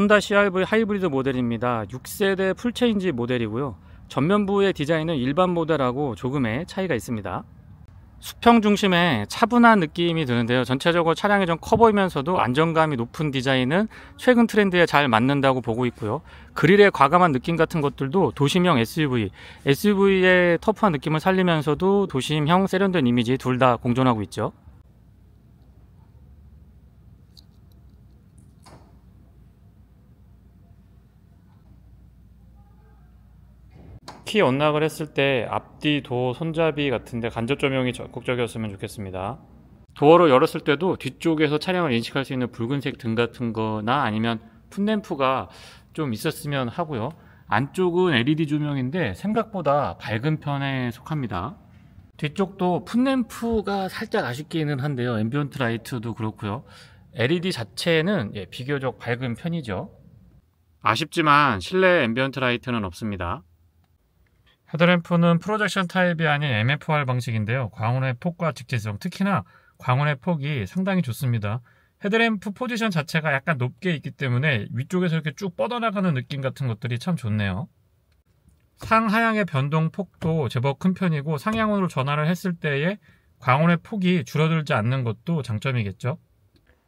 혼다 CR-V 하이브리드 모델입니다. 6세대 풀체인지 모델이고요. 전면부의 디자인은 일반 모델하고 조금의 차이가 있습니다. 수평 중심에 차분한 느낌이 드는데요. 전체적으로 차량이 좀 커 보이면서도 안정감이 높은 디자인은 최근 트렌드에 잘 맞는다고 보고 있고요. 그릴의 과감한 느낌 같은 것들도 도심형 SUV의 터프한 느낌을 살리면서도 도심형 세련된 이미지 둘 다 공존하고 있죠. 키 언락을 했을 때 앞뒤 도어 손잡이 같은데 간접 조명이 적극적이었으면 좋겠습니다. 도어를 열었을 때도 뒤쪽에서 차량을 인식할 수 있는 붉은색 등 같은 거나 아니면 풋램프가 좀 있었으면 하고요. 안쪽은 LED 조명인데 생각보다 밝은 편에 속합니다. 뒤쪽도 풋램프가 살짝 아쉽기는 한데요. 앰비언트 라이트도 그렇고요. LED 자체는 비교적 밝은 편이죠. 아쉽지만 실내 앰비언트 라이트는 없습니다. 헤드램프는 프로젝션 타입이 아닌 MFR 방식인데요. 광원의 폭과 직진성, 특히나 광원의 폭이 상당히 좋습니다. 헤드램프 포지션 자체가 약간 높게 있기 때문에 위쪽에서 이렇게 쭉 뻗어나가는 느낌 같은 것들이 참 좋네요. 상하향의 변동 폭도 제법 큰 편이고 상향으로 전환을 했을 때의 광원의 폭이 줄어들지 않는 것도 장점이겠죠.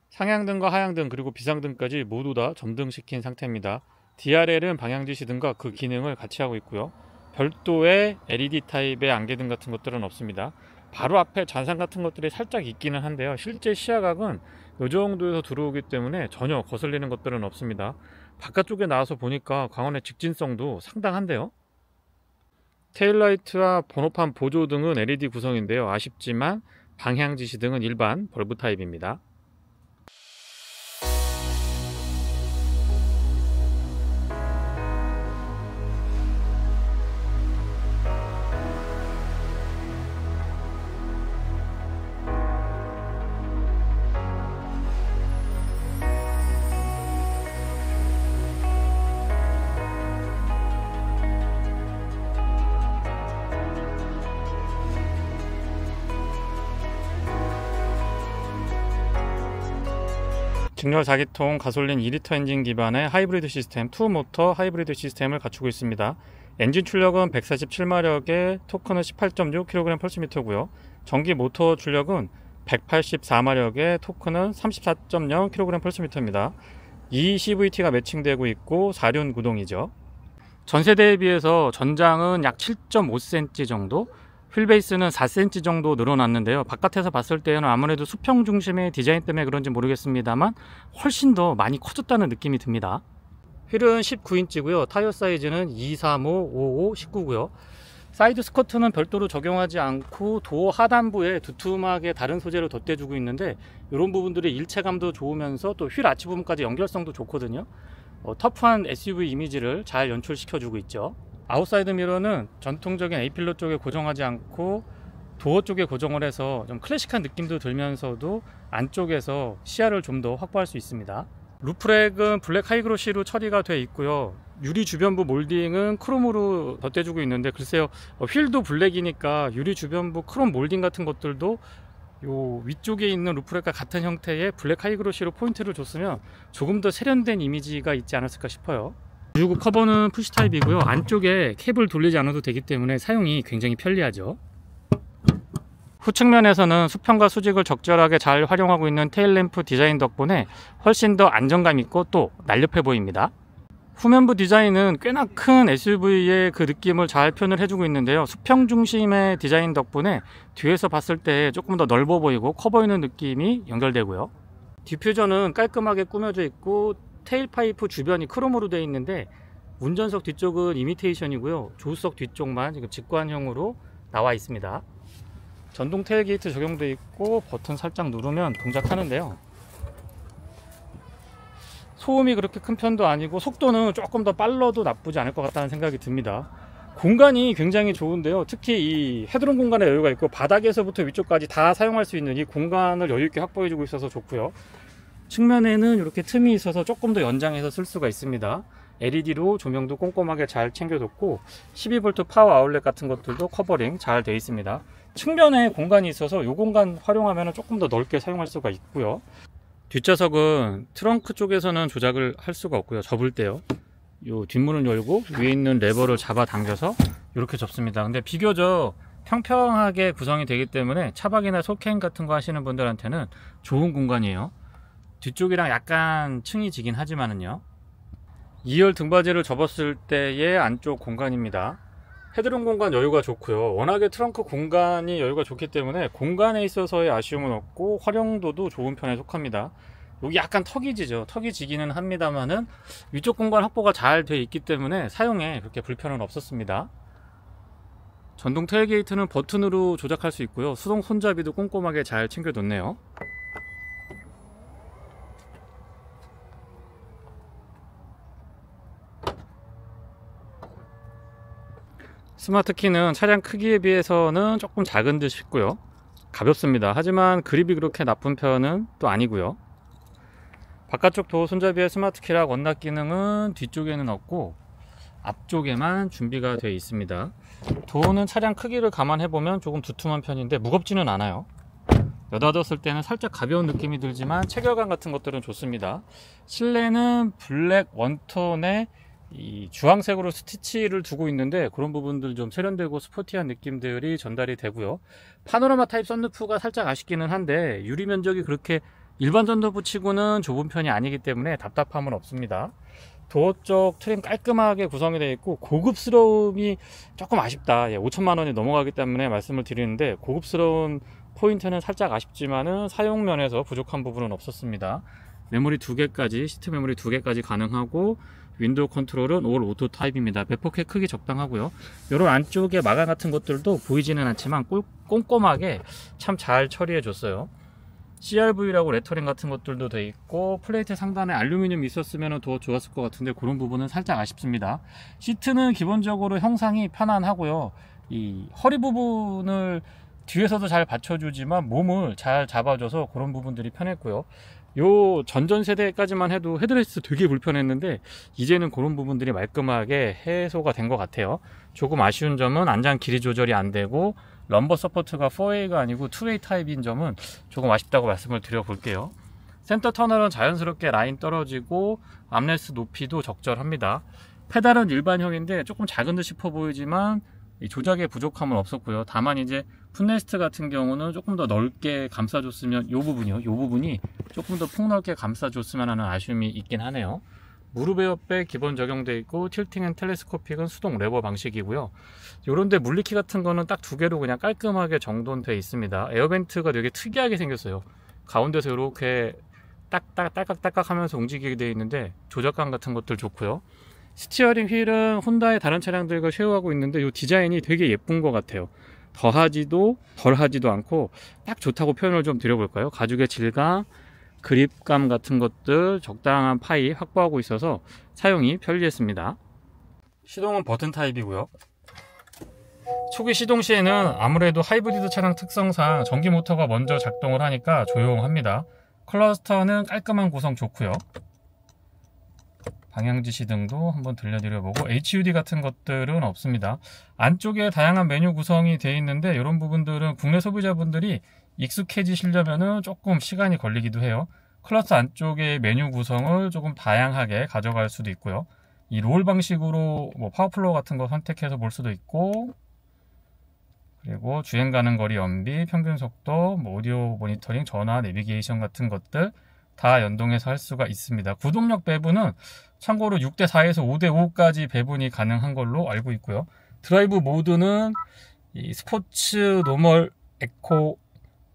상향등과 하향등 그리고 비상등까지 모두 다 점등시킨 상태입니다. DRL은 방향지시등과 그 기능을 같이 하고 있고요. 별도의 LED 타입의 안개등 같은 것들은 없습니다. 바로 앞에 잔상 같은 것들이 살짝 있기는 한데요. 실제 시야각은 이 정도에서 들어오기 때문에 전혀 거슬리는 것들은 없습니다. 바깥쪽에 나와서 보니까 광원의 직진성도 상당한데요. 테일라이트와 번호판 보조등은 LED 구성인데요. 아쉽지만 방향지시등은 일반 벌브 타입입니다. 직렬 4기통 가솔린 2리터 엔진 기반의 하이브리드 시스템, 투모터 하이브리드 시스템을 갖추고 있습니다. 엔진 출력은 147마력에 토크는 18.6kg/m고요. 전기 모터 출력은 184마력에 토크는 34.0kg/m입니다. 이 CVT가 매칭되고 있고 4륜 구동이죠. 전세대에 비해서 전장은 약 7.5cm 정도, 휠베이스는 4cm 정도 늘어났는데요. 바깥에서 봤을 때는 아무래도 수평 중심의 디자인 때문에 그런지 모르겠습니다만 훨씬 더 많이 커졌다는 느낌이 듭니다. 휠은 19인치고요. 타이어 사이즈는 235, 55, 19고요. 사이드 스커트는 별도로 적용하지 않고 도어 하단부에 두툼하게 다른 소재로 덧대주고 있는데 이런 부분들이 일체감도 좋으면서 또 휠 아치 부분까지 연결성도 좋거든요. 터프한 SUV 이미지를 잘 연출시켜주고 있죠. 아웃사이드 미러는 전통적인 A필러 쪽에 고정하지 않고 도어 쪽에 고정을 해서 좀 클래식한 느낌도 들면서도 안쪽에서 시야를 좀 더 확보할 수 있습니다. 루프렉은 블랙 하이그로시로 처리가 되어 있고요. 유리 주변부 몰딩은 크롬으로 덧대주고 있는데 글쎄요, 휠도 블랙이니까 유리 주변부 크롬 몰딩 같은 것들도 요 위쪽에 있는 루프렉과 같은 형태의 블랙 하이그로시로 포인트를 줬으면 조금 더 세련된 이미지가 있지 않았을까 싶어요. 그리고 커버는 푸시 타입이고요. 안쪽에 캡을 돌리지 않아도 되기 때문에 사용이 굉장히 편리하죠. 후측면에서는 수평과 수직을 적절하게 잘 활용하고 있는 테일램프 디자인 덕분에 훨씬 더 안정감 있고 또 날렵해 보입니다. 후면부 디자인은 꽤나 큰 SUV의 그 느낌을 잘 표현을 해주고 있는데요. 수평 중심의 디자인 덕분에 뒤에서 봤을 때 조금 더 넓어 보이고 커 보이는 느낌이 연결되고요. 디퓨저는 깔끔하게 꾸며져 있고 테일파이프 주변이 크롬으로 되어 있는데 운전석 뒤쪽은 이미테이션이고요. 조수석 뒤쪽만 지금 직관형으로 나와 있습니다. 전동 테일게이트 적용되어 있고 버튼 살짝 누르면 동작하는데요. 소음이 그렇게 큰 편도 아니고 속도는 조금 더 빨라도 나쁘지 않을 것 같다는 생각이 듭니다. 공간이 굉장히 좋은데요. 특히 이 헤드룸 공간에 여유가 있고 바닥에서부터 위쪽까지 다 사용할 수 있는 이 공간을 여유 있게 확보해주고 있어서 좋고요. 측면에는 이렇게 틈이 있어서 조금 더 연장해서 쓸 수가 있습니다. LED로 조명도 꼼꼼하게 잘 챙겨뒀고 12V 파워 아울렛 같은 것들도 커버링 잘 되어 있습니다. 측면에 공간이 있어서 이 공간 활용하면 조금 더 넓게 사용할 수가 있고요. 뒷좌석은 트렁크 쪽에서는 조작을 할 수가 없고요. 접을 때요. 요 뒷문을 열고 위에 있는 레버를 잡아 당겨서 이렇게 접습니다. 근데 비교적 평평하게 구성이 되기 때문에 차박이나 소캠 같은 거 하시는 분들한테는 좋은 공간이에요. 뒤쪽이랑 약간 층이 지긴 하지만은요. 2열 등받이를 접었을 때의 안쪽 공간입니다. 헤드룸 공간 여유가 좋고요. 워낙에 트렁크 공간이 여유가 좋기 때문에 공간에 있어서의 아쉬움은 없고 활용도도 좋은 편에 속합니다. 여기 약간 턱이 지죠. 턱이 지기는 합니다만은 위쪽 공간 확보가 잘 되어 있기 때문에 사용에 그렇게 불편은 없었습니다. 전동 테일게이트는 버튼으로 조작할 수 있고요. 수동 손잡이도 꼼꼼하게 잘 챙겨 뒀네요. 스마트 키는 차량 크기에 비해서는 조금 작은 듯 싶고요. 가볍습니다. 하지만 그립이 그렇게 나쁜 편은 또 아니고요. 바깥쪽 도어 손잡이의 스마트 키락 원납 기능은 뒤쪽에는 없고 앞쪽에만 준비가 되어 있습니다. 도어는 차량 크기를 감안해보면 조금 두툼한 편인데 무겁지는 않아요. 여닫았을 때는 살짝 가벼운 느낌이 들지만 체결감 같은 것들은 좋습니다. 실내는 블랙 원톤에 이 주황색으로 스티치를 두고 있는데 그런 부분들 좀 세련되고 스포티한 느낌들이 전달이 되고요. 파노라마 타입 썬루프가 살짝 아쉽기는 한데 유리 면적이 그렇게 일반 썬루프 치고는 좁은 편이 아니기 때문에 답답함은 없습니다. 도어 쪽 트림 깔끔하게 구성이 되어 있고 고급스러움이 조금 아쉽다. 5천만 원이 넘어가기 때문에 말씀을 드리는데 고급스러운 포인트는 살짝 아쉽지만은 사용 면에서 부족한 부분은 없었습니다. 메모리 2개까지, 시트 메모리 2개까지 가능하고 윈도우 컨트롤은 올 오토 타입입니다. 배포켓 크기 적당하고요. 이런 안쪽에 마감 같은 것들도 보이지는 않지만 꼼꼼하게 참 잘 처리해 줬어요. CRV라고 레터링 같은 것들도 돼 있고 플레이트 상단에 알루미늄 있었으면 더 좋았을 것 같은데 그런 부분은 살짝 아쉽습니다. 시트는 기본적으로 형상이 편안하고요. 이 허리 부분을 뒤에서도 잘 받쳐주지만 몸을 잘 잡아줘서 그런 부분들이 편했고요. 요 전전 세대까지만 해도 헤드레스트 되게 불편했는데 이제는 그런 부분들이 말끔하게 해소가 된 것 같아요. 조금 아쉬운 점은 안장 길이 조절이 안 되고 럼버 서포트가 4A가 아니고 2A 타입인 점은 조금 아쉽다고 말씀을 드려 볼게요. 센터 터널은 자연스럽게 라인 떨어지고 암레스트 높이도 적절합니다. 페달은 일반형인데 조금 작은 듯 싶어 보이지만 이 조작의 부족함은 없었고요. 다만 이제 풋레스트 같은 경우는 조금 더 넓게 감싸줬으면 요 부분이 조금 더 폭넓게 감싸줬으면 하는 아쉬움이 있긴 하네요. 무릎 에어백 기본 적용되어 있고 틸팅 앤 텔레스코픽은 수동 레버 방식이고요. 요런데 물리키 같은 거는 딱 2개로 그냥 깔끔하게 정돈되어 있습니다. 에어벤트가 되게 특이하게 생겼어요. 가운데서 이렇게 딸깍딸깍 하면서 움직이게 되어 있는데 조작감 같은 것들 좋고요. 스티어링 휠은 혼다의 다른 차량들과 쉐어하고 있는데 이 디자인이 되게 예쁜 것 같아요. 더하지도 덜하지도 않고 딱 좋다고 표현을 좀 드려볼까요? 가죽의 질감, 그립감 같은 것들 적당한 파이 확보하고 있어서 사용이 편리했습니다. 시동은 버튼 타입이고요. 초기 시동 시에는 아무래도 하이브리드 차량 특성상 전기 모터가 먼저 작동을 하니까 조용합니다. 클러스터는 깔끔한 구성 좋고요. 방향지시 등도 한번 들려드려보고 HUD 같은 것들은 없습니다. 안쪽에 다양한 메뉴 구성이 되어 있는데 이런 부분들은 국내 소비자분들이 익숙해지시려면 조금 시간이 걸리기도 해요. 클러스 안쪽의 메뉴 구성을 조금 다양하게 가져갈 수도 있고요. 이 롤 방식으로 뭐 파워플로우 같은 거 선택해서 볼 수도 있고, 그리고 주행 가는 거리 연비, 평균 속도, 뭐 오디오 모니터링, 전화, 내비게이션 같은 것들 다 연동해서 할 수가 있습니다. 구동력 배분은 참고로 6대4에서 5대5까지 배분이 가능한 걸로 알고 있고요. 드라이브 모드는 이 스포츠, 노멀, 에코,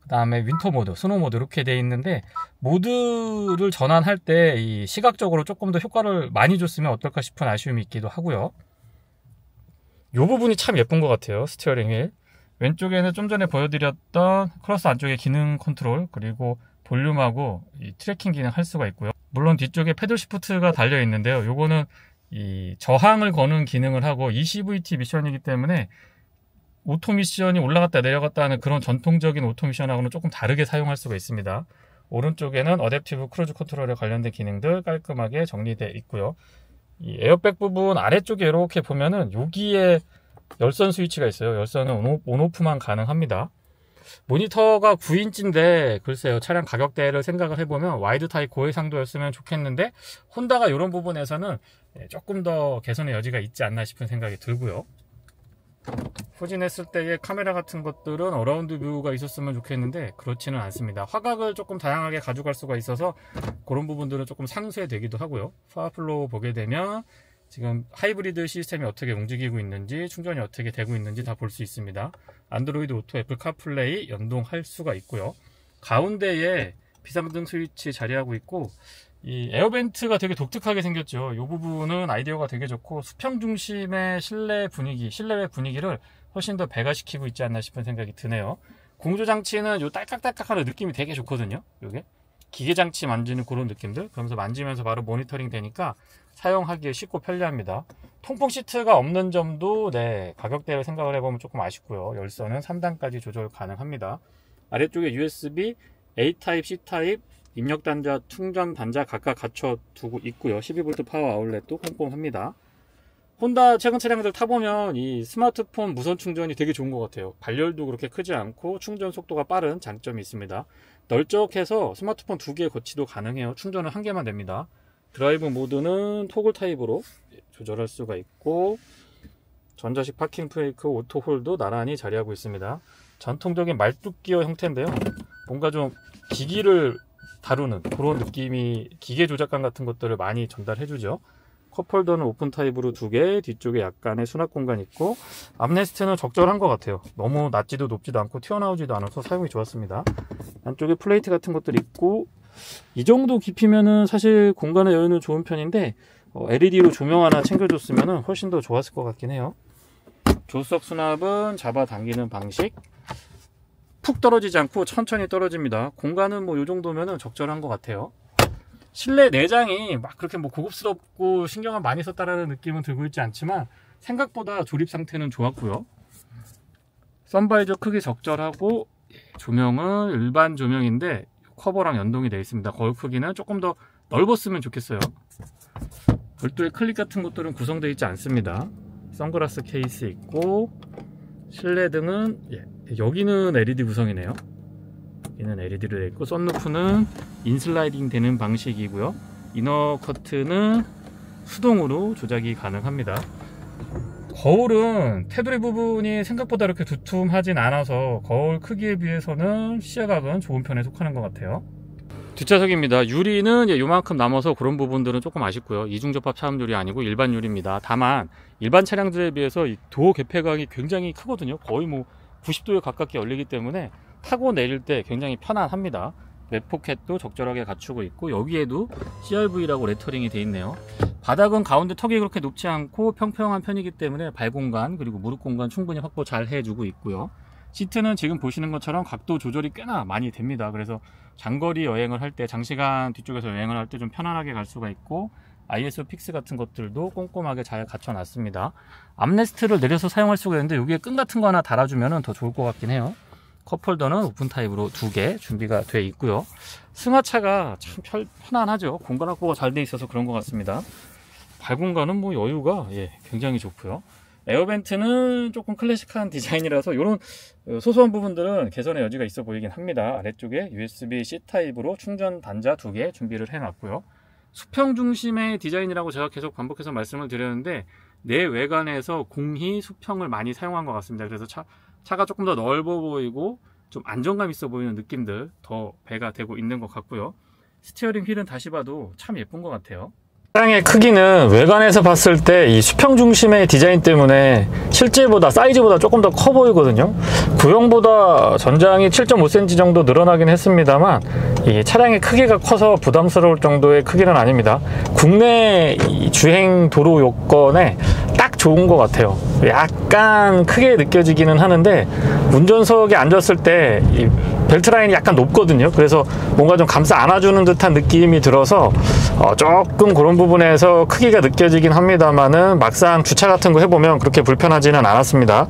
그 다음에 윈터 모드, 스노우 모드 이렇게 되어 있는데 모드를 전환할 때 이 시각적으로 조금 더 효과를 많이 줬으면 어떨까 싶은 아쉬움이 있기도 하고요. 이 부분이 참 예쁜 것 같아요. 스티어링 휠. 왼쪽에는 좀 전에 보여드렸던 클러스 안쪽의 기능 컨트롤, 그리고 볼륨하고 이 트래킹 기능 할 수가 있고요. 물론 뒤쪽에 패들 시프트가 달려 있는데요. 요거는 이 저항을 거는 기능을 하고 ECVT 미션이기 때문에 오토 미션이 올라갔다 내려갔다 하는 그런 전통적인 오토 미션하고는 조금 다르게 사용할 수가 있습니다. 오른쪽에는 어댑티브 크루즈 컨트롤에 관련된 기능들 깔끔하게 정리되어 있고요. 이 에어백 부분 아래쪽에 이렇게 보면은 여기에 열선 스위치가 있어요. 열선은 온오프만 가능합니다. 모니터가 9인치인데 글쎄요, 차량 가격대를 생각을 해보면 와이드 타입 고해상도였으면 좋겠는데 혼다가 이런 부분에서는 조금 더 개선의 여지가 있지 않나 싶은 생각이 들고요. 후진했을 때의 카메라 같은 것들은 어라운드 뷰가 있었으면 좋겠는데 그렇지는 않습니다. 화각을 조금 다양하게 가져갈 수가 있어서 그런 부분들은 조금 상쇄되기도 하고요. 파워플로우 보게 되면 지금 하이브리드 시스템이 어떻게 움직이고 있는지, 충전이 어떻게 되고 있는지 다 볼 수 있습니다. 안드로이드 오토, 애플 카플레이 연동할 수가 있고요. 가운데에 비상등 스위치 자리하고 있고, 이 에어벤트가 되게 독특하게 생겼죠. 이 부분은 아이디어가 되게 좋고 수평 중심의 실내 분위기, 실내외 분위기를 훨씬 더 배가시키고 있지 않나 싶은 생각이 드네요. 공조장치는 요 딸깍딸깍하는 느낌이 되게 좋거든요. 요게 기계장치 만지는 그런 느낌들, 그러면서 만지면서 바로 모니터링 되니까 사용하기에 쉽고 편리합니다. 통풍 시트가 없는 점도 가격대를 생각을 해보면 조금 아쉽고요. 열선은 3단까지 조절 가능합니다. 아래쪽에 USB A타입, C타입 입력 단자, 충전 단자 각각 갖춰두고 있고요. 12V 파워 아울렛도 꼼꼼합니다. 혼다 최근 차량들 타보면 이 스마트폰 무선 충전이 되게 좋은 것 같아요. 발열도 그렇게 크지 않고 충전 속도가 빠른 장점이 있습니다. 널쩍해서 스마트폰 2개 거치도 가능해요. 충전은 1개만 됩니다. 드라이브 모드는 토글 타입으로 조절할 수가 있고, 전자식 파킹 브레이크, 오토 홀도 나란히 자리하고 있습니다. 전통적인 말뚝기어 형태인데요. 뭔가 좀 기기를 다루는 그런 느낌이, 기계 조작감 같은 것들을 많이 전달해주죠. 컵홀더는 오픈 타입으로 2개, 뒤쪽에 약간의 수납 공간 있고, 암레스트는 적절한 것 같아요. 너무 낮지도 높지도 않고 튀어나오지도 않아서 사용이 좋았습니다. 안쪽에 플레이트 같은 것들이 있고, 이 정도 깊이면은 사실 공간의 여유는 좋은 편인데 LED로 조명 하나 챙겨줬으면 훨씬 더 좋았을 것 같긴 해요. 조수석 수납은 잡아당기는 방식, 푹 떨어지지 않고 천천히 떨어집니다. 공간은 뭐 이 정도면 적절한 것 같아요. 실내 내장이 막 그렇게 뭐 고급스럽고 신경을 많이 썼다라는 느낌은 들고 있지 않지만 생각보다 조립 상태는 좋았고요. 선바이저 크기 적절하고, 조명은 일반 조명인데 커버랑 연동이 되어 있습니다. 거울 크기는 조금 더 넓었으면 좋겠어요. 별도의 클립 같은 것들은 구성되어 있지 않습니다. 선글라스 케이스 있고, 실내등은 여기는 LED 구성이네요. 여기는 LED로 되어 있고, 썬루프는 인슬라이딩 되는 방식이고요. 이너 커튼은 수동으로 조작이 가능합니다. 거울은 테두리 부분이 생각보다 이렇게 두툼하진 않아서 거울 크기에 비해서는 시야각은 좋은 편에 속하는 것 같아요. 뒷좌석입니다. 유리는 요만큼 남아서 그런 부분들은 조금 아쉽고요. 이중접합 차음 유리 아니고 일반 유리입니다. 다만 일반 차량들에 비해서 이 도어 개폐각이 굉장히 크거든요. 거의 뭐 90도에 가깝게 열리기 때문에 타고 내릴 때 굉장히 편안합니다. 웹포켓도 적절하게 갖추고 있고, 여기에도 CRV라고 레터링이 되어 있네요. 바닥은 가운데 턱이 그렇게 높지 않고 평평한 편이기 때문에 발 공간 그리고 무릎 공간 충분히 확보 잘 해주고 있고요. 시트는 지금 보시는 것처럼 각도 조절이 꽤나 많이 됩니다. 그래서 장거리 여행을 할 때, 장시간 뒤쪽에서 여행을 할 때 좀 편안하게 갈 수가 있고, ISO 픽스 같은 것들도 꼼꼼하게 잘 갖춰놨습니다. 암레스트를 내려서 사용할 수가 있는데 여기에 끈 같은 거 하나 달아주면 더 좋을 것 같긴 해요. 컵홀더는 오픈 타입으로 2개 준비가 되어 있고요. 승하차가 참 편안하죠. 공간 확보가 잘 되어 있어서 그런 것 같습니다. 발 공간은 뭐 여유가 굉장히 좋고요. 에어벤트는 조금 클래식한 디자인이라서 이런 소소한 부분들은 개선의 여지가 있어 보이긴 합니다. 아래쪽에 USB-C 타입으로 충전 단자 2개 준비를 해놨고요. 수평 중심의 디자인이라고 제가 계속 반복해서 말씀을 드렸는데, 내외관에서 공히 수평을 많이 사용한 것 같습니다. 그래서 차가 조금 더 넓어 보이고 좀 안정감 있어 보이는 느낌들 더 배가 되고 있는 것 같고요. 스티어링 휠은 다시 봐도 참 예쁜 것 같아요. 차량의 크기는 외관에서 봤을 때 이 수평 중심의 디자인 때문에 실제보다 사이즈보다 조금 더 커 보이거든요. 구형보다 전장이 7.5cm 정도 늘어나긴 했습니다만 이 차량의 크기가 커서 부담스러울 정도의 크기는 아닙니다. 국내 주행 도로 요건에 딱 좋은 것 같아요. 약간 크게 느껴지기는 하는데 운전석에 앉았을 때 이 벨트 라인이 약간 높거든요. 그래서 뭔가 좀 감싸 안아주는 듯한 느낌이 들어서 조금 그런 부분에서 크기가 느껴지긴 합니다만은 막상 주차 같은 거 해보면 그렇게 불편하지는 않았습니다.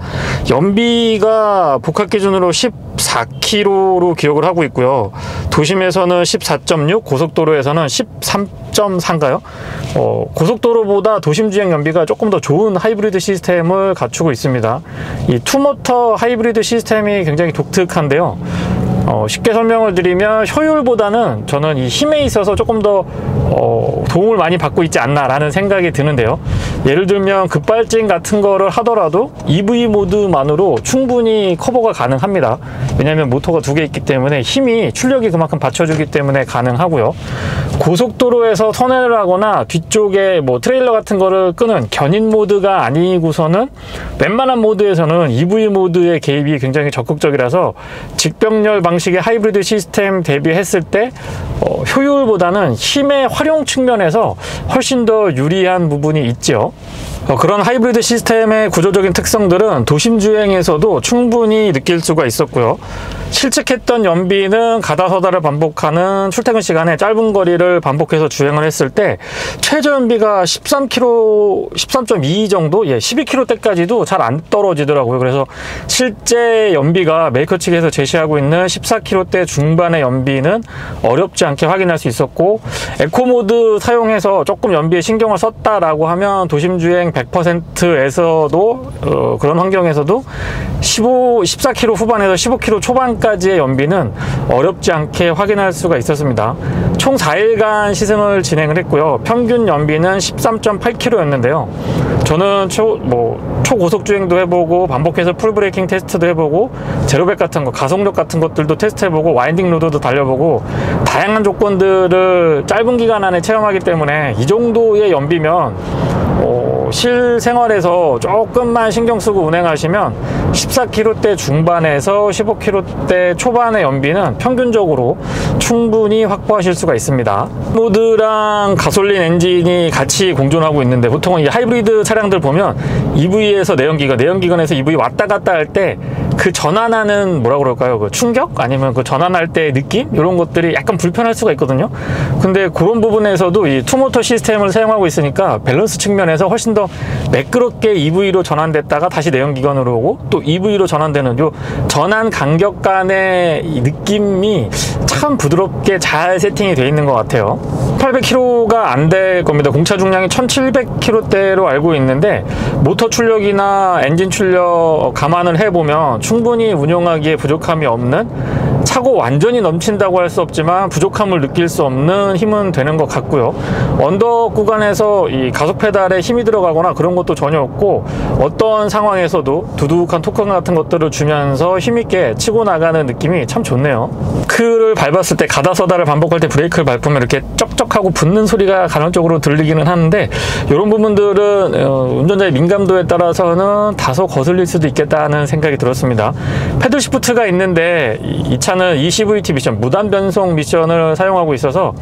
연비가 복합 기준으로 14km로 기록을 하고 있고요. 도심에서는 14.6, 고속도로에서는 13.4인가요? 고속도로보다 도심 주행 연비가 조금 더 좋은 하이브리드 시스템을 갖추고 있습니다. 이 투모터 하이브리드 시스템이 굉장히 독특한데요. 쉽게 설명을 드리면 효율보다는 저는 이 힘에 있어서 조금 더 도움을 많이 받고 있지 않나 라는 생각이 드는데요. 예를 들면 급발진 같은 거를 하더라도 EV 모드만으로 충분히 커버가 가능합니다. 왜냐하면 모터가 두 개 있기 때문에 힘이 출력이 그만큼 받쳐주기 때문에 가능하고요. 고속도로에서 선회를 하거나 뒤쪽에 뭐 트레일러 같은 거를 끄는 견인 모드가 아니고서는 웬만한 모드에서는 EV 모드의 개입이 굉장히 적극적이라서 직병렬 방식의 하이브리드 시스템 대비했을 때 효율보다는 힘의 활용 측면에서 훨씬 더 유리한 부분이 있죠. 그런 하이브리드 시스템의 구조적인 특성들은 도심 주행에서도 충분히 느낄 수가 있었고요. 실측했던 연비는 가다서다를 반복하는 출퇴근 시간에 짧은 거리를 반복해서 주행을 했을 때 최저 연비가 13.2 정도, 12km대까지도 잘 안 떨어지더라고요. 그래서 실제 연비가 메이커 측에서 제시하고 있는 14km대 중반의 연비는 어렵지 않게 확인할 수 있었고, 에코 모드 사용해서 조금 연비에 신경을 썼다라고 하면 도심 주행 100%에서도 그런 환경에서도 14km 후반에서 15km 초반까지의 연비는 어렵지 않게 확인할 수가 있었습니다. 총 4일간 시승을 진행을 했고요. 평균 연비는 13.8km였는데요. 저는 초고속 주행도 해보고 반복해서 풀브레이킹 테스트도 해보고 제로백 같은 거, 가속력 같은 것들도 테스트해보고 와인딩 로드도 달려보고 다양한 조건들을 짧은 기간 안에 체험하기 때문에 이 정도의 연비면 실생활에서 조금만 신경 쓰고 운행하시면 14km대 중반에서 15km대 초반의 연비는 평균적으로 충분히 확보하실 수가 있습니다. 모드랑 가솔린 엔진이 같이 공존하고 있는데, 보통은 이 하이브리드 차량들 보면 EV에서 내연기관에서 EV 왔다 갔다 할 때 그 전환하는 뭐라 그럴까요? 그 충격? 아니면 그 전환할 때 느낌? 이런 것들이 약간 불편할 수가 있거든요. 근데 그런 부분에서도 이 투모터 시스템을 사용하고 있으니까 밸런스 측면에서 훨씬 더 매끄럽게 EV로 전환됐다가 다시 내연기관으로 오고 또 EV로 전환되는 요 전환 간격 간의 이 느낌이 참 부드럽게 잘 세팅이 되어 있는 것 같아요. 800km가 안 될 겁니다. 공차 중량이 1700km대로 알고 있는데 모터 출력이나 엔진 출력 감안을 해보면 충분히 운용하기에 부족함이 없는, 차고 완전히 넘친다고 할 수 없지만 부족함을 느낄 수 없는 힘은 되는 것 같고요. 언덕 구간에서 이 가속 페달에 힘이 들어가거나 그런 것도 전혀 없고, 어떤 상황에서도 두둑한 토크 같은 것들을 주면서 힘있게 치고 나가는 느낌이 참 좋네요. 크를 밟았을 때, 가다서다를 반복할 때 브레이크를 밟으면 이렇게 쩍쩍하고 붙는 소리가 간헐적으로 들리기는 하는데, 이런 부분들은 운전자의 민감도에 따라서는 다소 거슬릴 수도 있겠다는 생각이 들었습니다. 패들 시프트가 있는데 이 차는 ECVT 미션, 무단 변속 미션을 사용하고 있어서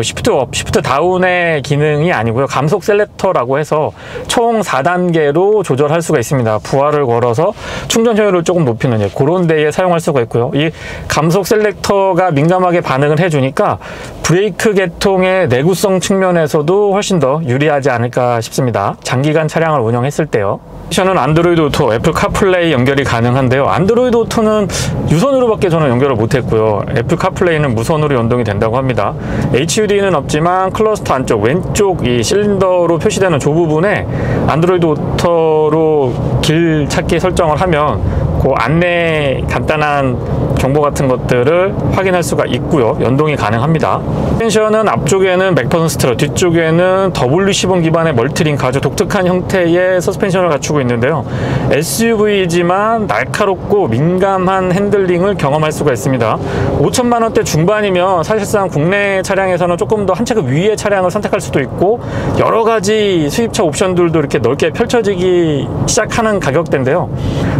시프트 업, 시프트 다운의 기능이 아니고요. 감속 셀렉터라고 해서 총 4단계로 조절할 수가 있습니다. 부하를 걸어서 충전 효율을 조금 높이는 그런 데에 사용할 수가 있고요. 이 감속 셀렉터가 민감하게 반응을 해주니까 브레이크 계통의 내구성 측면에서도 훨씬 더 유리하지 않을까 싶습니다. 장기간 차량을 운영했을 때요. 미션은 안드로이드 오토, 애플 카플레이 연결이 가능한데요. 안드로이드 오토는 유선으로밖에 저는 연결을 못했고요. 애플 카플레이는 무선으로 연동이 된다고 합니다. HUD는 없지만 클러스터 안쪽 왼쪽 이 실린더로 표시되는 조 부분에 안드로이드 오토로 길 찾기 설정을 하면 그 안내 간단한 정보 같은 것들을 확인할 수가 있고요. 연동이 가능합니다. 서스펜션은 앞쪽에는 맥퍼슨 스트럿, 뒤쪽에는 W10 기반의 멀티링크, 아주 독특한 형태의 서스펜션을 갖추고 있는데요. SUV이지만 날카롭고 민감한 핸들링을 경험할 수가 있습니다. 5천만 원대 중반이면 사실상 국내 차량에서는 조금 더 한 차급 위의 차량을 선택할 수도 있고, 여러 가지 수입차 옵션들도 이렇게 넓게 펼쳐지기 시작하는 가격대인데요.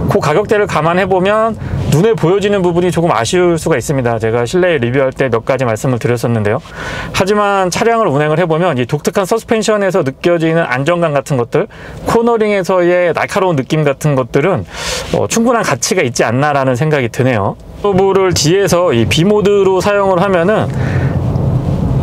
그 가격대를 감안해보면 눈에 보여지는 부분이 조금 아쉬울 수가 있습니다. 제가 실내 리뷰할 때 몇 가지 말씀을 드렸었는데요. 하지만 차량을 운행을 해보면 이 독특한 서스펜션에서 느껴지는 안정감 같은 것들, 코너링에서의 날카로운 느낌 같은 것들은 충분한 가치가 있지 않나라는 생각이 드네요. 서브를 뒤에서 이 B모드로 사용을 하면은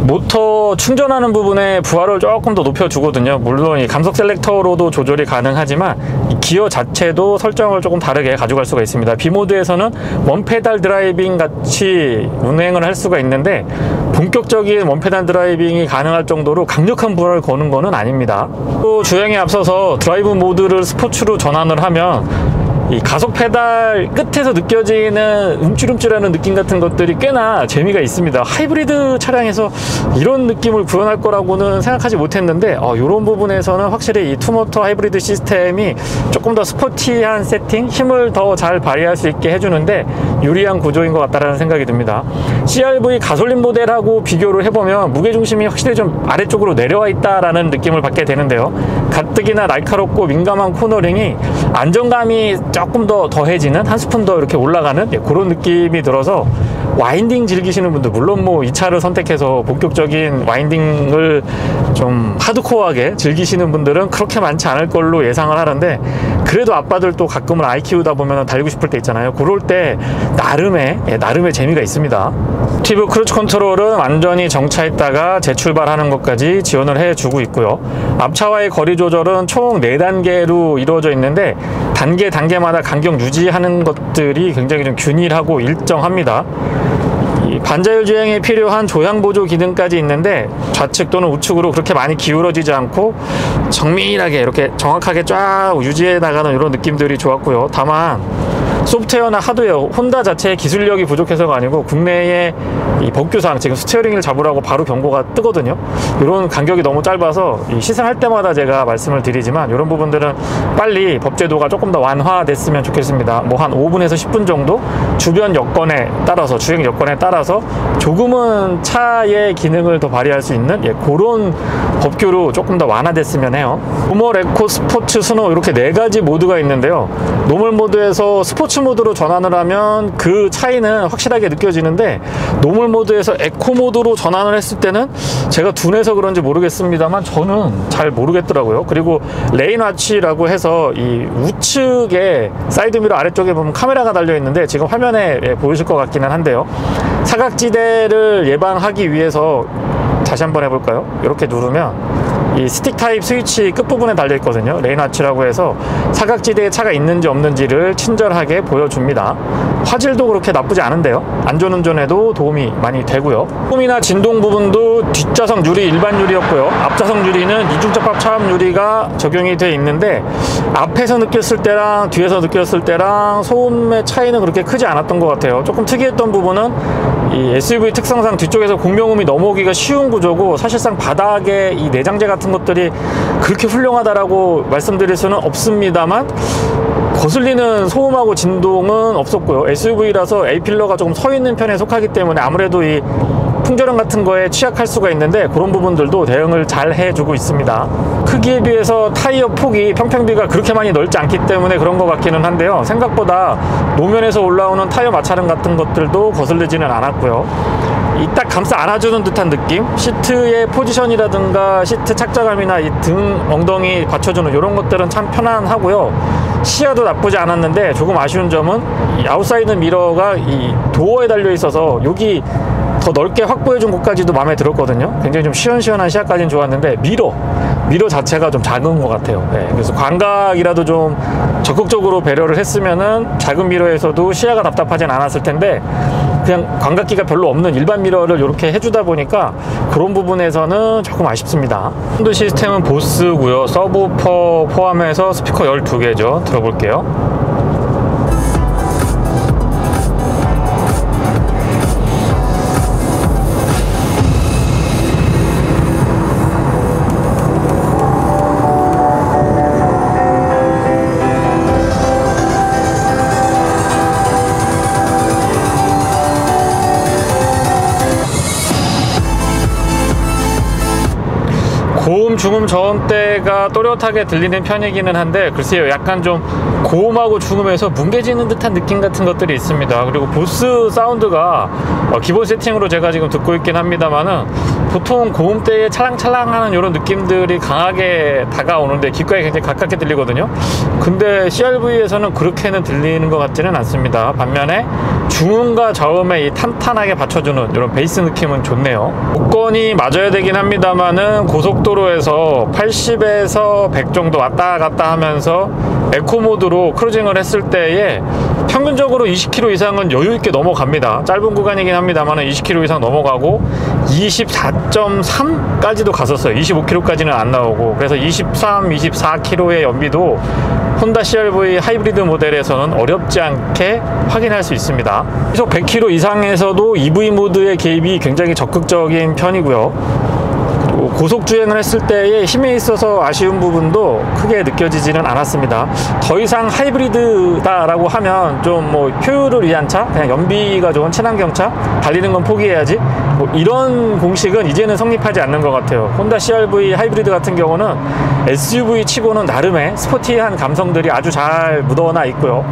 모터 충전하는 부분에 부하를 조금 더 높여주거든요. 물론 이 감속 셀렉터로도 조절이 가능하지만 이 기어 자체도 설정을 조금 다르게 가져갈 수가 있습니다. B모드에서는 원페달 드라이빙 같이 운행을 할 수가 있는데 본격적인 원페달 드라이빙이 가능할 정도로 강력한 부하를 거는 거는 아닙니다. 또 주행에 앞서서 드라이브 모드를 스포츠로 전환을 하면 이 가속 페달 끝에서 느껴지는 움찔움찔하는 느낌 같은 것들이 꽤나 재미가 있습니다. 하이브리드 차량에서 이런 느낌을 구현할 거라고는 생각하지 못했는데 이런 부분에서는 확실히 이 투모터 하이브리드 시스템이 조금 더 스포티한 세팅, 힘을 더 잘 발휘할 수 있게 해주는데 유리한 구조인 것 같다는 생각이 듭니다. CR-V 가솔린 모델하고 비교를 해보면 무게중심이 확실히 좀 아래쪽으로 내려와 있다라는 느낌을 받게 되는데요. 가뜩이나 날카롭고 민감한 코너링이 안정감이 조금 더 더해지는, 한 스푼 더 이렇게 올라가는 그런 느낌이 들어서 와인딩 즐기시는 분들, 물론 뭐 이 차를 선택해서 본격적인 와인딩을 좀 하드코어하게 즐기시는 분들은 그렇게 많지 않을 걸로 예상을 하는데, 그래도 아빠들도 가끔은 아이 키우다 보면 달리고 싶을 때 있잖아요. 그럴 때 나름의 재미가 있습니다. 액티브 크루즈 컨트롤은 완전히 정차했다가 재출발하는 것까지 지원을 해주고 있고요. 앞차와의 거리 조절은 총 4단계로 이루어져 있는데 단계마다 간격 유지하는 것들이 굉장히 좀 균일하고 일정합니다. 이 반자율 주행에 필요한 조향 보조 기능까지 있는데 좌측 또는 우측으로 그렇게 많이 기울어지지 않고 정밀하게 이렇게 정확하게 쫙 유지해 나가는 이런 느낌들이 좋았고요. 다만 소프트웨어나 하드웨어, 혼다 자체의 기술력이 부족해서가 아니고 국내의 이 법규상 지금 스티어링을 잡으라고 바로 경고가 뜨거든요. 이런 간격이 너무 짧아서 이 시승할 때마다 제가 말씀을 드리지만 이런 부분들은 빨리 법제도가 조금 더 완화됐으면 좋겠습니다. 뭐 한 5분에서 10분 정도 주변 여건에 따라서, 주행 여건에 따라서 조금은 차의 기능을 더 발휘할 수 있는 그런 법규로 조금 더 완화됐으면 해요. 노멀, 에코, 스포츠, 스노우 이렇게 4가지 모드가 있는데요. 노멀 모드에서 스포츠 모드로 전환을 하면 그 차이는 확실하게 느껴지는데, 노멀 모드에서 에코 모드로 전환을 했을 때는 제가 둔해서 그런지 모르겠습니다만 저는 잘 모르겠더라고요. 그리고 레인 와치라고 해서 이 우측에 사이드미러 아래쪽에 보면 카메라가 달려 있는데 지금 화면에 보이실 것 같기는 한데요. 사각지대를 예방하기 위해서 다시 한번 해볼까요? 이렇게 누르면 이 스틱 타입 스위치 끝부분에 달려 있거든요. 레인 와치라고 해서 사각지대에 차가 있는지 없는지를 친절하게 보여줍니다. 화질도 그렇게 나쁘지 않은데요. 안전운전에도 도움이 많이 되고요. 소음이나 진동 부분도 뒷좌석 유리 일반 유리였고요. 앞좌석 유리는 이중접합 차음 유리가 적용이 되어 있는데 앞에서 느꼈을 때랑 뒤에서 느꼈을 때랑 소음의 차이는 그렇게 크지 않았던 것 같아요. 조금 특이했던 부분은 이 SUV 특성상 뒤쪽에서 공명음이 넘어오기가 쉬운 구조고, 사실상 바닥에 이 내장재 같은 것들이 그렇게 훌륭하다라고 말씀드릴 수는 없습니다만 거슬리는 소음하고 진동은 없었고요. SUV라서 A필러가 조금 서 있는 편에 속하기 때문에 아무래도 이 풍절음 같은 거에 취약할 수가 있는데 그런 부분들도 대응을 잘 해주고 있습니다. 크기에 비해서 타이어 폭이, 평평비가 그렇게 많이 넓지 않기 때문에 그런 것 같기는 한데요. 생각보다 노면에서 올라오는 타이어 마찰음 같은 것들도 거슬리지는 않았고요. 이 딱 감싸 안아주는 듯한 느낌? 시트의 포지션이라든가 시트 착자감이나 이 등 엉덩이 받쳐주는 이런 것들은 참 편안하고요. 시야도 나쁘지 않았는데 조금 아쉬운 점은 이 아웃사이드 미러가 이 도어에 달려 있어서 여기 더 넓게 확보해준 곳까지도 마음에 들었거든요. 굉장히 좀 시원시원한 시야까지는 좋았는데 미러 자체가 좀 작은 것 같아요. 그래서 광각이라도 좀 적극적으로 배려를 했으면은 작은 미러에서도 시야가 답답하진 않았을 텐데 그냥 광각기가 별로 없는 일반 미러를 이렇게 해주다 보니까 그런 부분에서는 조금 아쉽습니다. 사운드 시스템은 보스고요. 서브우퍼 포함해서 스피커 12개죠. 들어볼게요. 고음, 중음, 저음대가 또렷하게 들리는 편이기는 한데 글쎄요, 약간 좀 고음하고 중음에서 뭉개지는 듯한 느낌 같은 것들이 있습니다. 그리고 보스 사운드가 기본 세팅으로 제가 지금 듣고 있긴 합니다만은 보통 고음대에 찰랑찰랑하는 이런 느낌들이 강하게 다가오는데 귓가에 굉장히 가깝게 들리거든요. 근데 CRV에서는 그렇게는 들리는 것 같지는 않습니다. 반면에 중음과 저음에 이 탄탄하게 받쳐주는 이런 베이스 느낌은 좋네요. 조건이 맞아야 되긴 합니다만은 고속도로에서 80에서 100 정도 왔다 갔다 하면서 에코 모드로 크루징을 했을 때에 평균적으로 20km 이상은 여유있게 넘어갑니다. 짧은 구간이긴 합니다만 20km 이상 넘어가고 24.3까지도 갔었어요. 25km까지는 안 나오고. 그래서 23, 24km의 연비도 혼다 CR-V 하이브리드 모델에서는 어렵지 않게 확인할 수 있습니다. 시속 100km 이상에서도 EV 모드의 개입이 굉장히 적극적인 편이고요. 고속주행을 했을 때의 힘에 있어서 아쉬운 부분도 크게 느껴지지는 않았습니다. 더 이상 하이브리드다라고 하면 좀 뭐 효율을 위한 차, 그냥 연비가 좋은 친환경차, 달리는 건 포기해야지, 뭐 이런 공식은 이제는 성립하지 않는 것 같아요. 혼다 CR-V 하이브리드 같은 경우는 SUV 치고는 나름의 스포티한 감성들이 아주 잘 묻어나 있고요.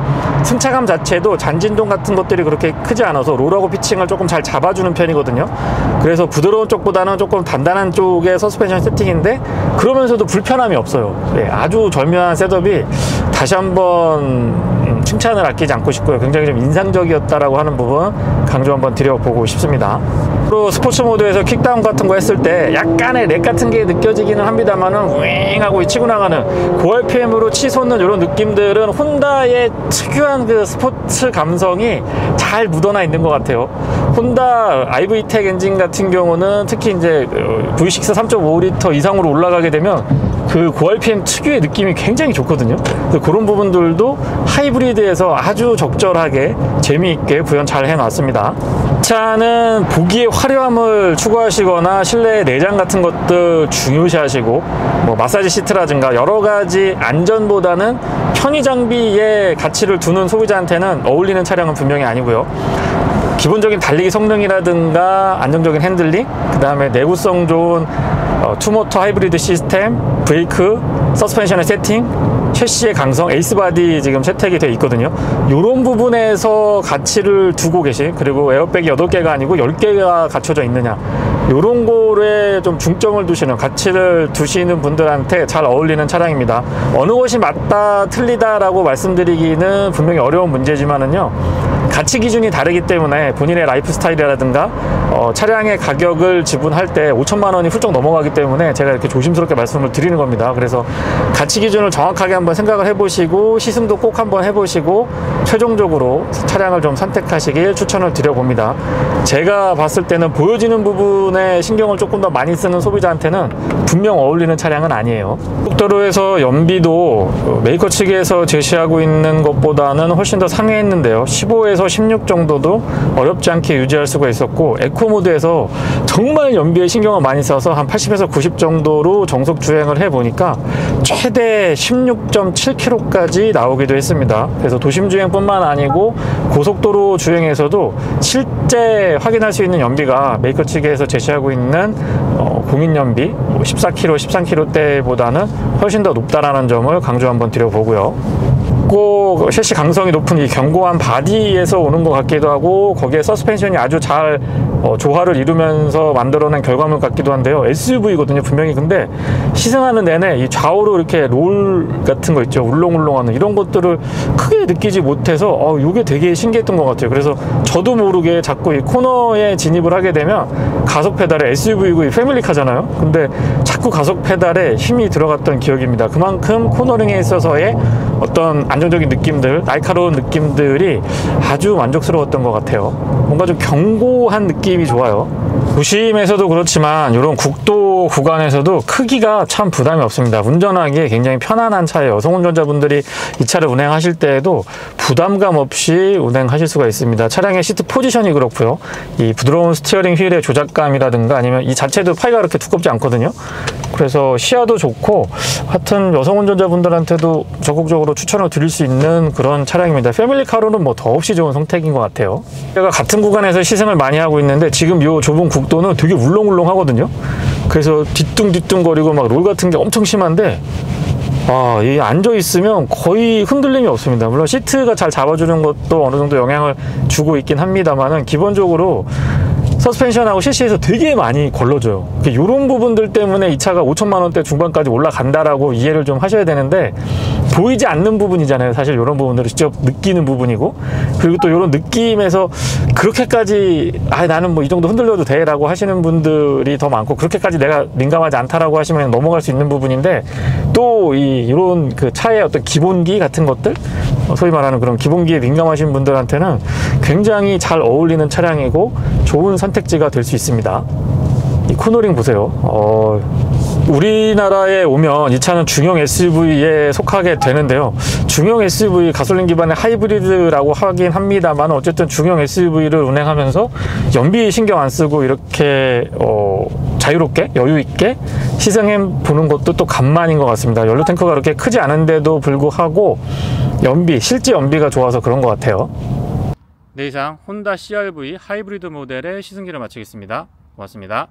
승차감 자체도 잔진동 같은 것들이 그렇게 크지 않아서 롤하고 피칭을 조금 잘 잡아주는 편이거든요. 그래서 부드러운 쪽보다는 조금 단단한 쪽의 서스펜션 세팅인데 그러면서도 불편함이 없어요. 네, 아주 절묘한 셋업이 다시 한번 칭찬을 아끼지 않고 싶고요. 굉장히 좀 인상적이었다라고 하는 부분 강조 한번 드려보고 싶습니다. 또 스포츠 모드에서 킥다운 같은 거 했을 때 약간의 렉 같은 게 느껴지기는 합니다만은 윙하고 치고 나가는 고RPM으로 치솟는 이런 느낌들은 혼다의 특유한 그 스포츠 감성이 잘 묻어나 있는 것 같아요. 혼다 IV텍 엔진 같은 경우는 특히 이제 V6 3.5L 이상으로 올라가게 되면 그 고RPM 특유의 느낌이 굉장히 좋거든요. 그런 부분들도 하이브리드에서 아주 적절하게 재미있게 구현 잘 해놨습니다. 차는 보기의 화려함을 추구하시거나 실내 내장 같은 것들 중요시하시고 뭐 마사지 시트라든가 여러가지 안전보다는 편의 장비에 가치를 두는 소비자한테는 어울리는 차량은 분명히 아니고요. 기본적인 달리기 성능이라든가 안정적인 핸들링, 그 다음에 내구성 좋은 투모터 하이브리드 시스템, 브레이크, 서스펜션의 세팅, 셰시의 강성, 에이스바디 지금 채택이 되어 있거든요. 이런 부분에서 가치를 두고 계신, 그리고 에어백이 8개가 아니고 10개가 갖춰져 있느냐, 이런 거에 좀 중점을 두시는, 가치를 두시는 분들한테 잘 어울리는 차량입니다. 어느 것이 맞다 틀리다 라고 말씀드리기는 분명히 어려운 문제지만은요, 가치 기준이 다르기 때문에 본인의 라이프 스타일이라든가 차량의 가격을 지분할 때 5천만 원이 훌쩍 넘어가기 때문에 제가 이렇게 조심스럽게 말씀을 드리는 겁니다. 그래서 가치 기준을 정확하게 한번 생각을 해보시고 시승도 꼭 한번 해보시고 최종적으로 차량을 좀 선택하시길 추천을 드려봅니다. 제가 봤을 때는 보여지는 부분에 신경을 조금 더 많이 쓰는 소비자한테는 분명 어울리는 차량은 아니에요. 고속도로에서 연비도 메이커 측에서 제시하고 있는 것보다는 훨씬 더 상회했는데요. 15에서 16 정도도 어렵지 않게 유지할 수가 있었고, 에코 모드에서 정말 연비에 신경을 많이 써서 한 80에서 90 정도로 정속 주행을 해보니까 최대 16.7km까지 나오기도 했습니다. 그래서 도심 주행뿐만 아니고 고속도로 주행에서도 실제 확인할 수 있는 연비가 메이커 측에서 제시하고 있는 공인 연비 14km, 13km대보다는 훨씬 더 높다라는 점을 강조 한번 드려보고요. 꼭 셰시 강성이 높은 이 견고한 바디에서 오는 것 같기도 하고, 거기에 서스펜션이 아주 잘 조화를 이루면서 만들어낸 결과물 같기도 한데요. SUV거든요 분명히. 근데 시승하는 내내 이 좌우로 이렇게 롤 같은 거 있죠, 울렁울렁하는 이런 것들을 크게 느끼지 못해서 이게 되게 신기했던 것 같아요. 그래서 저도 모르게 자꾸 이 코너에 진입을 하게 되면 가속 페달에, SUV고 패밀리카잖아요, 근데 자꾸 가속 페달에 힘이 들어갔던 기억입니다. 그만큼 코너링에 있어서의 어떤 안정적인 느낌들, 날카로운 느낌들이 아주 만족스러웠던 것 같아요. 뭔가 좀 견고한 느낌이 좋아요. 도심에서도 그렇지만 이런 국도 구간에서도 크기가 참 부담이 없습니다. 운전하기에 굉장히 편안한 차예요. 여성 운전자분들이 이 차를 운행하실 때에도 부담감 없이 운행하실 수가 있습니다. 차량의 시트 포지션이 그렇고요, 이 부드러운 스티어링 휠의 조작감이라든가 아니면 이 자체도 파이가 그렇게 두껍지 않거든요. 그래서 시야도 좋고, 하여튼 여성 운전자분들한테도 적극적으로 추천을 드릴 수 있는 그런 차량입니다. 패밀리카로는 뭐 더없이 좋은 선택인 것 같아요. 제가 같은 구간에서 시승을 많이 하고 있는데 지금 이 좁은 국도는 되게 울렁울렁 하거든요. 그래서 뒤뚱뒤뚱거리고 막 롤 같은 게 엄청 심한데, 이 앉아있으면 거의 흔들림이 없습니다. 물론 시트가 잘 잡아주는 것도 어느 정도 영향을 주고 있긴 합니다만은, 기본적으로 서스펜션하고 CC에서 되게 많이 걸러져요. 이런 부분들 때문에 이 차가 5천만 원대 중반까지 올라간다라고 이해를 좀 하셔야 되는데, 보이지 않는 부분이잖아요. 사실 이런 부분들을 직접 느끼는 부분이고, 그리고 또 이런 느낌에서 그렇게까지 나는 뭐 이 정도 흔들려도 돼 라고 하시는 분들이 더 많고, 그렇게까지 내가 민감하지 않다라고 하시면 넘어갈 수 있는 부분인데, 또 이런 그 차의 어떤 기본기 같은 것들, 소위 말하는 그런 기본기에 민감하신 분들한테는 굉장히 잘 어울리는 차량이고 좋은 선택지가 될 수 있습니다. 이 코너링 보세요. 우리나라에 오면 이 차는 중형 SUV에 속하게 되는데요. 중형 SUV, 가솔린 기반의 하이브리드라고 하긴 합니다만, 어쨌든 중형 SUV를 운행하면서 연비 신경 안 쓰고 이렇게 자유롭게 여유 있게 시승해 보는 것도 또 간만인 것 같습니다. 연료 탱크가 그렇게 크지 않은데도 불구하고 실제 연비가 좋아서 그런 것 같아요. 네, 이상 혼다 CR-V 하이브리드 모델의 시승기를 마치겠습니다. 고맙습니다.